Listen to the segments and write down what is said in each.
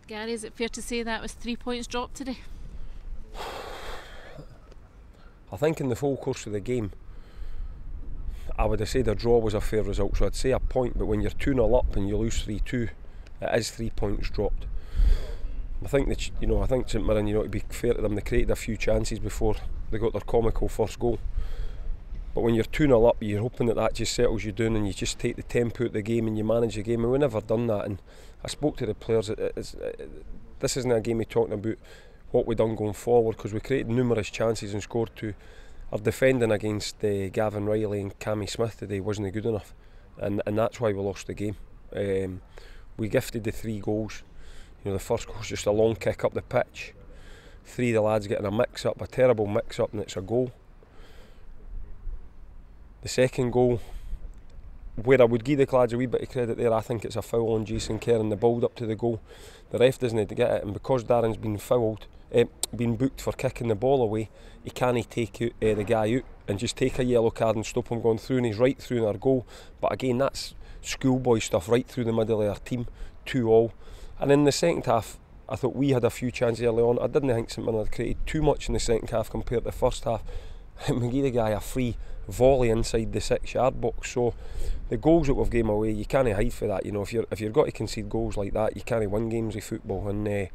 Gary, is it fair to say that was 3 points dropped today? I think in the full course of the game, I would have said a draw was a fair result, so I'd say a point, but when you're 2-0 up and you lose 3-2, it is 3 points dropped. I think that, I think St Mirren, to be fair to them, they created a few chances before they got their comical first goal. But when you're 2-0 up, you're hoping that just settles you down and you just take the tempo out of the game and you manage the game, and we've never done that. And I spoke to the players, this isn't a game of talking about what we've done going forward, because we created numerous chances and scored two. Our defending against Gavin Riley and Cammy Smith today wasn't good enough, and that's why we lost the game. We gifted the 3 goals. The first goal was just a long kick up the pitch. 3 of the lads getting a mix-up, a terrible mix-up, and it's a goal. The second goal, where I would give the lads a wee bit of credit there, I think it's a foul on Jason Kerr in the build-up to the goal. The ref doesn't need to get it, and because Darren's been booked for kicking the ball away, he can't take the guy out and just take a yellow card and stop him going through, and he's right through in our goal. But again, that's schoolboy stuff, right through the middle of our team, 2-2. And in the second half, I thought we had a few chances early on. I didn't think St Mirren had created too much in the second half compared to the first half. We gave the guy a free volley inside the 6-yard box. So the goals that we've given away, you can't hide for that. If you've got to concede goals like that, you can't win games of football. And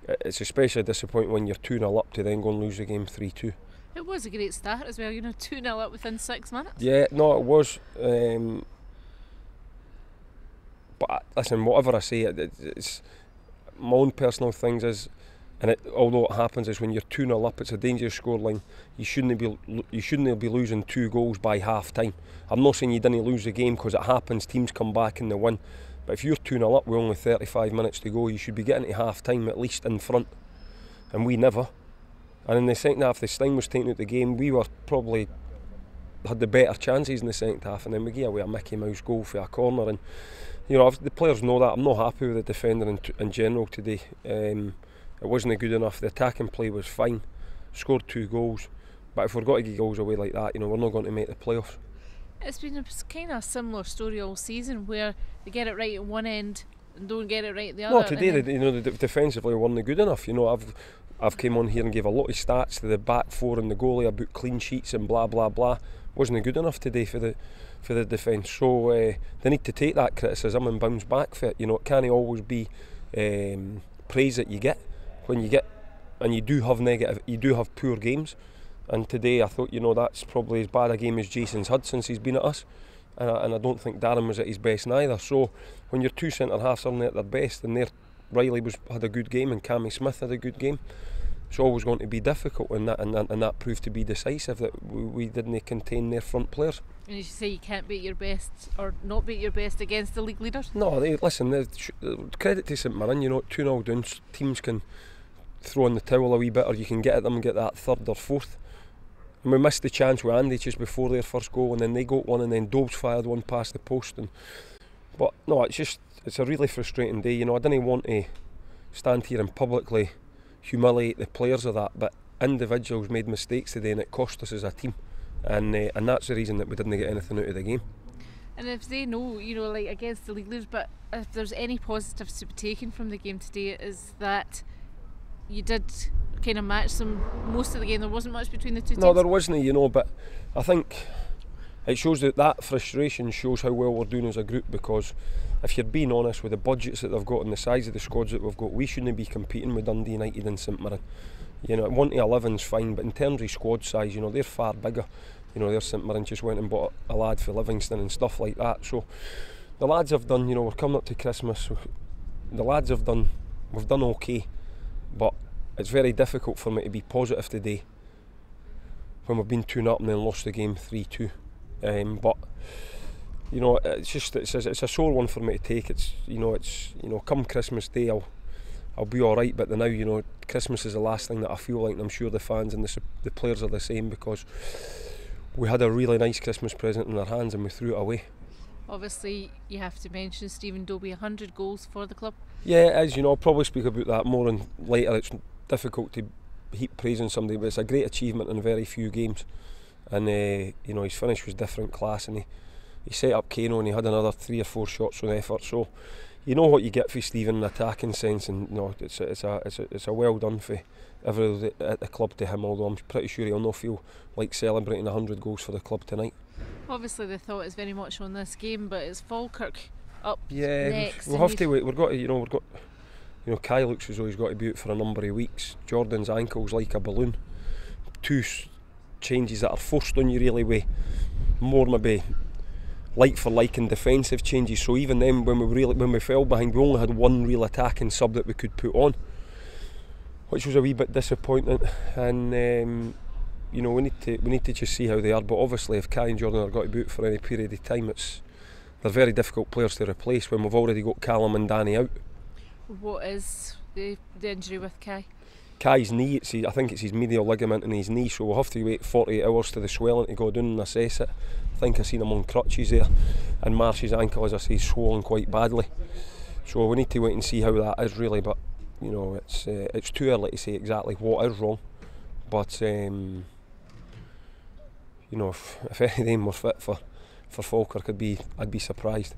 it's especially disappointing when you're 2-0 up to then go and lose the game 3-2. It was a great start as well, 2-0 up within 6 minutes. Yeah, no, it was. But listen, whatever I say, it's my own personal things is, and although it happens, is when you're 2-0 up, it's a dangerous scoreline. You shouldn't be losing 2 goals by half time. I'm not saying you didn't lose the game, because it happens. Teams come back and they win. But if you're 2-0 up with only 35 minutes to go, you should be getting to half time at least in front. And we never. And in the second half, the Stein was taking out the game. We were probably had the better chances in the second half, and then we gave away a Mickey Mouse goal for a corner. And the players know that. I'm not happy with the defender in general today. It wasn't good enough. The attacking play was fine. Scored 2 goals, but if we're going to get goals away like that, we're not going to make the playoffs. It's been a kind of similar story all season, where they get it right at one end and don't get it right at the other. No, today the defensively weren't good enough. I've came on here and gave a lot of stats to the back 4 and the goalie about clean sheets and blah blah blah. Wasn't good enough today for the defence. So they need to take that criticism and bounce back for it. It can't always be praise that you get when you get, and you do have poor games. And today I thought, that's probably as bad a game as Jason's had since he's been at us. And I don't think Darren was at his best neither. So when your 2 centre-halves aren't at their best, and Riley had a good game and Cammy Smith had a good game, it's always going to be difficult, and that proved to be decisive, that we didn't contain their front players. And as you say, you can't beat your best or not beat your best against the league leaders. No, listen, credit to St Mirren, 2-0 down, teams can throw in the towel a wee bit, or you can get at them and get that 3rd or 4th. And we missed the chance with Andy just before their first goal, and then they got one, and then Dobbs fired one past the post. But no, it's a really frustrating day. I didn't want to stand here and publicly humiliate the players of that, but individuals made mistakes today, and it cost us as a team, and that's the reason that we didn't get anything out of the game. And if they know, like against the league leaders, but if there's any positives to be taken from the game today, is that you did kind of match them most of the game. There wasn't much between the two teams. No, there wasn't, but I think it shows that frustration shows how well we're doing as a group, because if you're being honest with the budgets that they've got and the size of the squads that we've got, we shouldn't be competing with Dundee United and St Mirren. 1 to 11's fine, but in terms of squad size, they're far bigger. Their St Mirren just went and bought a lad for Livingston and stuff like that. So the lads have done, we're coming up to Christmas, so the lads we've done okay, but it's very difficult for me to be positive today when we've been 2-0 up and then lost the game 3-2. But it's a sore one for me to take. It's come Christmas Day I'll be all right, but now Christmas is the last thing that I feel like, and I'm sure the fans and the players are the same, because we had a really nice Christmas present in our hands and we threw it away. Obviously, you have to mention Stephen Dobie, 100 goals for the club. Yeah, it is. I'll probably speak about that more and later. It's difficult to heap praise on somebody, but it's a great achievement in very few games. And his finish was different class, and he set up Kano, and he had another 3 or 4 shots on effort. So you know what you get for Stephen in attacking sense, and no, it's a well done for everybody at the club to him. Although I'm pretty sure he'll not feel like celebrating 100 goals for the club tonight. Obviously, the thought is very much on this game, but it's Falkirk up Yeah, next. we'll have to wait. We've got to, Kai looks as though he's got to be out for a number of weeks. Jordan's ankle's like a balloon. Two changes that are forced on you really, with more maybe like for like and defensive changes. So even then, when we fell behind, we only had one real attacking sub that we could put on, which was a wee bit disappointing. And we need to just see how they are. But obviously, if Kai and Jordan are got to be out for any period of time, they're very difficult players to replace when we've already got Callum and Danny out. What is the injury with Kai? Kai's knee, I think it's his medial ligament in his knee, so we'll have to wait 48 hours to the swelling to go down and assess it. I think I seen him on crutches there, and Marsh's ankle, as I say, is swollen quite badly. So we need to wait and see how that is really. But it's too early to say exactly what is wrong. But if any of them were fit for Falkirk, I'd be surprised.